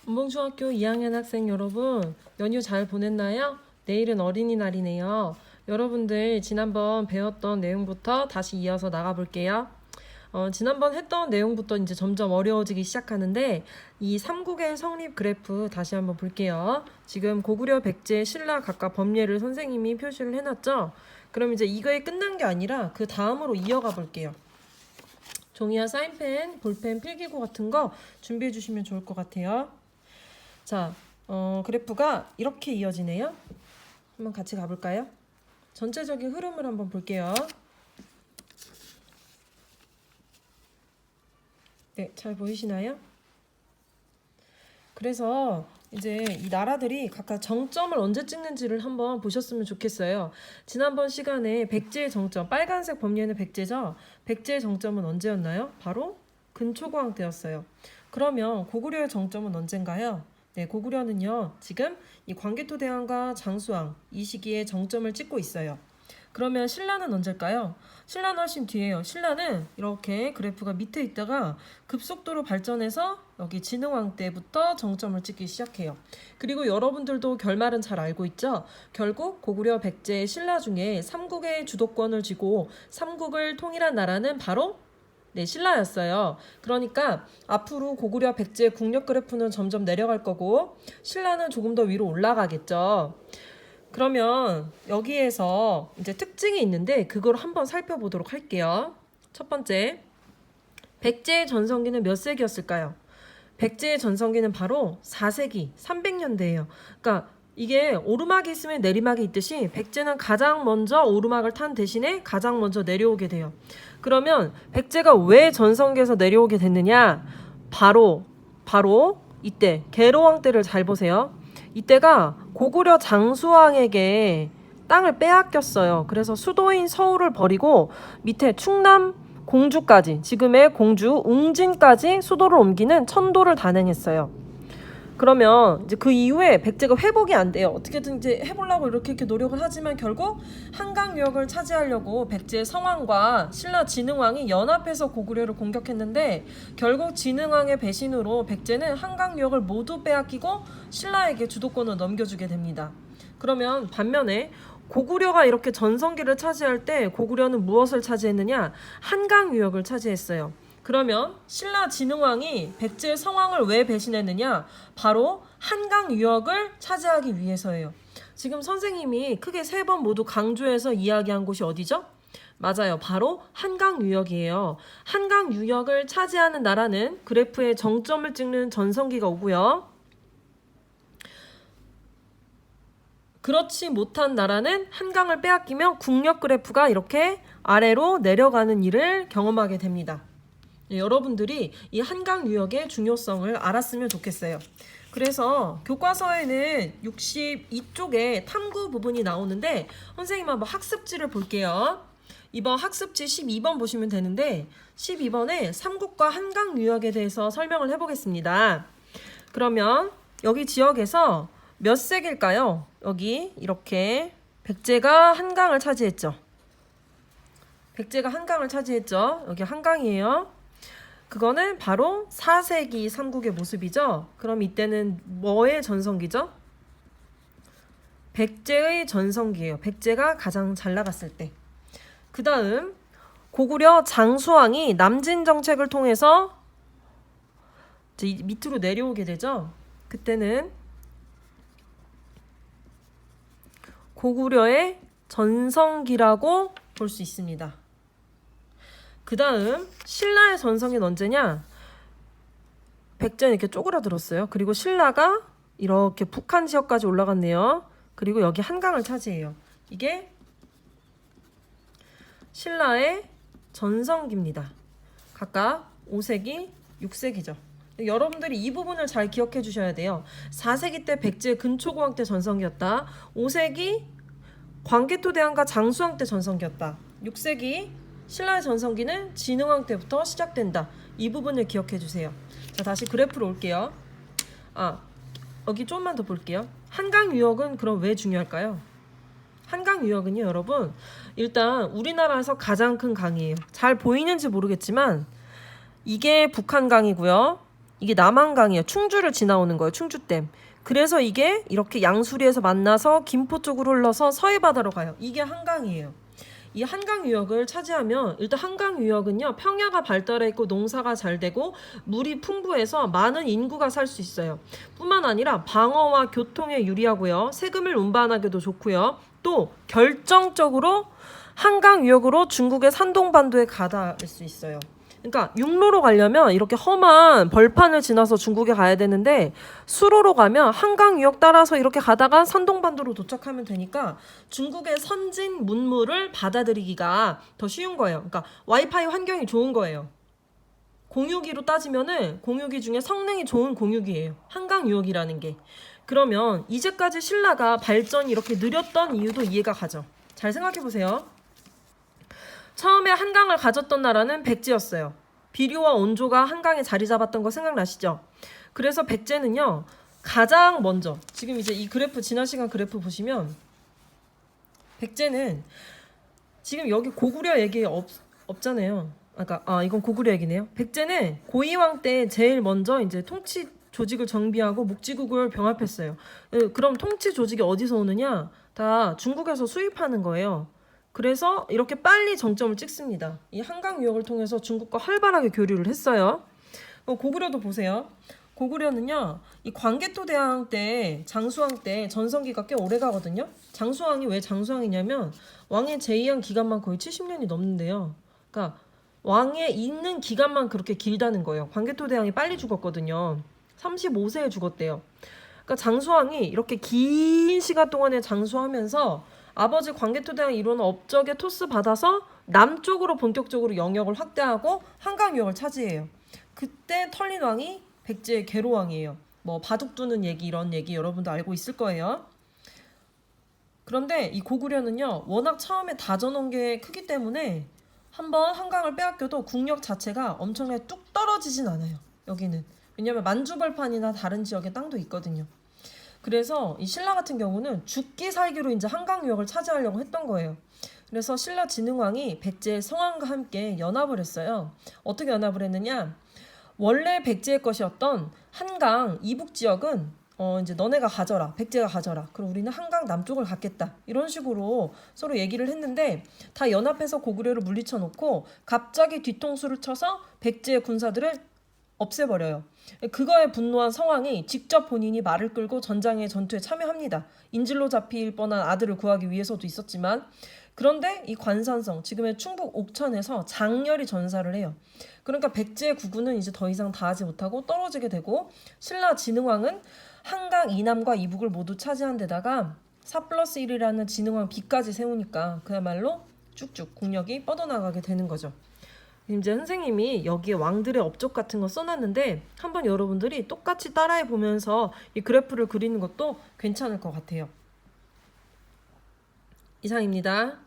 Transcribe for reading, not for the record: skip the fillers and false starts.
운봉중학교 2학년 학생 여러분, 연휴 잘 보냈나요? 내일은 어린이날이네요. 여러분들 지난번 배웠던 내용부터 다시 이어서 나가볼게요. 지난번 했던 내용부터 이제 점점 어려워지기 시작하는데 이 삼국의 성립 그래프 다시 한번 볼게요. 지금 고구려, 백제, 신라 각각 법례를 선생님이 표시를 해놨죠? 그럼 이제 이거에 끝난 게 아니라 그 다음으로 이어가 볼게요. 종이와 사인펜, 볼펜, 필기구 같은 거 준비해 주시면 좋을 것 같아요. 자, 그래프가 이렇게 이어지네요. 한번 같이 가볼까요? 전체적인 흐름을 한번 볼게요. 네, 잘 보이시나요? 그래서 이제 이 나라들이 각각 정점을 언제 찍는지를 한번 보셨으면 좋겠어요. 지난번 시간에 백제의 정점, 빨간색 범위에는 백제죠? 백제의 정점은 언제였나요? 바로 근초고왕 때였어요. 그러면 고구려의 정점은 언젠가요? 네, 고구려는요, 지금 이 광개토대왕과 장수왕 이 시기에 정점을 찍고 있어요. 그러면 신라는 언제일까요? 신라는 훨씬 뒤에요. 신라는 이렇게 그래프가 밑에 있다가 급속도로 발전해서 여기 진흥왕 때부터 정점을 찍기 시작해요. 그리고 여러분들도 결말은 잘 알고 있죠? 결국 고구려, 백제, 신라 중에 삼국의 주도권을 쥐고 삼국을 통일한 나라는 바로 신라였어요. 그러니까 앞으로 고구려, 백제 국력 그래프는 점점 내려갈 거고 신라는 조금 더 위로 올라가겠죠. 그러면 여기에서 이제 특징이 있는데 그걸 한번 살펴보도록 할게요. 첫 번째, 백제의 전성기는 몇 세기였을까요? 백제의 전성기는 바로 4세기, 300년대예요. 그러니까 이게 오르막이 있으면 내리막이 있듯이 백제는 가장 먼저 오르막을 탄 대신에 가장 먼저 내려오게 돼요. 그러면 백제가 왜 전성기에서 내려오게 됐느냐? 바로 이때 계로왕 때를 잘 보세요. 이때가 고구려 장수왕에게 땅을 빼앗겼어요. 그래서 수도인 서울을 버리고 밑에 충남 공주까지, 지금의 공주 웅진까지 수도를 옮기는 천도를 단행했어요. 그러면 이제 그 이후에 백제가 회복이 안 돼요. 어떻게든 이제 해보려고 이렇게 노력을 하지만 결국 한강 유역을 차지하려고 백제의 성왕과 신라 진흥왕이 연합해서 고구려를 공격했는데 결국 진흥왕의 배신으로 백제는 한강 유역을 모두 빼앗기고 신라에게 주도권을 넘겨주게 됩니다. 그러면 반면에 고구려가 이렇게 전성기를 차지할 때 고구려는 무엇을 차지했느냐? 한강 유역을 차지했어요. 그러면 신라 진흥왕이 백제의 성왕을 왜 배신했느냐? 바로 한강 유역을 차지하기 위해서예요. 지금 선생님이 크게 3번 모두 강조해서 이야기한 곳이 어디죠? 맞아요. 바로 한강 유역이에요. 한강 유역을 차지하는 나라는 그래프의 정점을 찍는 전성기가 오고요. 그렇지 못한 나라는 한강을 빼앗기며 국력 그래프가 이렇게 아래로 내려가는 일을 경험하게 됩니다. 여러분들이 이 한강 유역의 중요성을 알았으면 좋겠어요. 그래서 교과서에는 62쪽에 탐구 부분이 나오는데 선생님 한번 학습지를 볼게요. 이번 학습지 12번 보시면 되는데 12번에 삼국과 한강 유역에 대해서 설명을 해보겠습니다. 그러면 여기 지역에서 몇 세기일까요? 여기 이렇게 백제가 한강을 차지했죠. 백제가 한강을 차지했죠. 여기 한강이에요. 그거는 바로 4세기 삼국의 모습이죠. 그럼 이때는 뭐의 전성기죠? 백제의 전성기예요. 백제가 가장 잘 나갔을 때. 그 다음 고구려 장수왕이 남진 정책을 통해서 이제 밑으로 내려오게 되죠. 그때는 고구려의 전성기라고 볼 수 있습니다. 그 다음 신라의 전성기는 언제냐? 백제는 이렇게 쪼그라들었어요. 그리고 신라가 이렇게 북한 지역까지 올라갔네요. 그리고 여기 한강을 차지해요. 이게 신라의 전성기입니다. 각각 5세기, 6세기죠. 여러분들이 이 부분을 잘 기억해 주셔야 돼요. 4세기 때 백제 근초고왕 때 전성기였다. 5세기 광개토대왕과 장수왕 때 전성기였다. 6세기 신라의 전성기는 진흥왕 때부터 시작된다. 이 부분을 기억해 주세요. 자, 다시 그래프로 올게요. 여기 좀만 더 볼게요. 한강 유역은 그럼 왜 중요할까요? 한강 유역은요, 여러분, 일단 우리나라에서 가장 큰 강이에요. 잘 보이는지 모르겠지만 이게 북한강이고요. 이게 남한강이에요. 충주를 지나오는 거예요. 충주댐. 그래서 이게 이렇게 양수리에서 만나서 김포 쪽으로 흘러서 서해바다로 가요. 이게 한강이에요. 이 한강 유역을 차지하면 일단 한강 유역은요 평야가 발달해 있고 농사가 잘 되고 물이 풍부해서 많은 인구가 살 수 있어요. 뿐만 아니라 방어와 교통에 유리하고요. 세금을 운반하기도 좋고요. 또 결정적으로 한강 유역으로 중국의 산동반도에 가닿을 수 있어요. 그러니까 육로로 가려면 이렇게 험한 벌판을 지나서 중국에 가야 되는데 수로로 가면 한강 유역 따라서 이렇게 가다가 산동반도로 도착하면 되니까 중국의 선진 문물을 받아들이기가 더 쉬운 거예요. 그러니까 와이파이 환경이 좋은 거예요. 공유기로 따지면은 공유기 중에 성능이 좋은 공유기예요. 한강 유역이라는 게. 그러면 이제까지 신라가 발전이 이렇게 느렸던 이유도 이해가 가죠. 잘 생각해 보세요. 처음에 한강을 가졌던 나라는 백제였어요. 비료와 온조가 한강에 자리 잡았던 거 생각나시죠? 그래서 백제는요 가장 먼저 지금 이제 이 그래프 지난 시간 그래프 보시면 백제는 지금 여기 고구려 얘기 없잖아요. 이건 고구려 얘기네요. 백제는 고이왕 때 제일 먼저 이제 통치 조직을 정비하고 묵지국을 병합했어요. 그럼 통치 조직이 어디서 오느냐? 다 중국에서 수입하는 거예요. 그래서 이렇게 빨리 정점을 찍습니다. 이 한강 유역을 통해서 중국과 활발하게 교류를 했어요. 고구려도 보세요. 고구려는요, 이 광개토대왕 때, 장수왕 때 전성기가 꽤 오래 가거든요. 장수왕이 왜 장수왕이냐면 왕의 재위한 기간만 거의 70년이 넘는데요. 그러니까 왕에 있는 기간만 그렇게 길다는 거예요. 광개토대왕이 빨리 죽었거든요. 35세에 죽었대요. 그러니까 장수왕이 이렇게 긴 시간 동안에 장수하면서 아버지 광개토대왕이 이루는 업적에 토스 받아서 남쪽으로 본격적으로 영역을 확대하고 한강 유역을 차지해요. 그때 털린 왕이 백제의 계로왕이에요. 뭐 바둑 두는 얘기 이런 얘기 여러분도 알고 있을 거예요. 그런데 이 고구려는요 워낙 처음에 다져놓은 게 크기 때문에 한번 한강을 빼앗겨도 국력 자체가 엄청나게 뚝 떨어지진 않아요. 여기는 왜냐면 만주벌판이나 다른 지역에 땅도 있거든요. 그래서 이 신라 같은 경우는 죽기 살기로 이제 한강 유역을 차지하려고 했던 거예요. 그래서 신라 진흥왕이 백제의 성왕과 함께 연합을 했어요. 어떻게 연합을 했느냐? 원래 백제의 것이었던 한강 이북 지역은 이제 너네가 가져라, 백제가 가져라. 그럼 우리는 한강 남쪽을 갖겠다. 이런 식으로 서로 얘기를 했는데 다 연합해서 고구려를 물리쳐 놓고 갑자기 뒤통수를 쳐서 백제의 군사들을 없애버려요. 그거에 분노한 성왕이 직접 본인이 말을 끌고 전장의 전투에 참여합니다. 인질로 잡힐 뻔한 아들을 구하기 위해서도 있었지만 그런데 이 관산성, 지금의 충북 옥천에서 장렬히 전사를 해요. 그러니까 백제의 구군은 이제 더 이상 다하지 못하고 떨어지게 되고 신라 진흥왕은 한강 이남과 이북을 모두 차지한 데다가 4+1이라는 진흥왕 비까지 세우니까 그야말로 쭉쭉 국력이 뻗어나가게 되는 거죠. 이제 선생님이 여기에 왕들의 업적 같은 거 써놨는데 한번 여러분들이 똑같이 따라해 보면서 이 그래프를 그리는 것도 괜찮을 것 같아요. 이상입니다.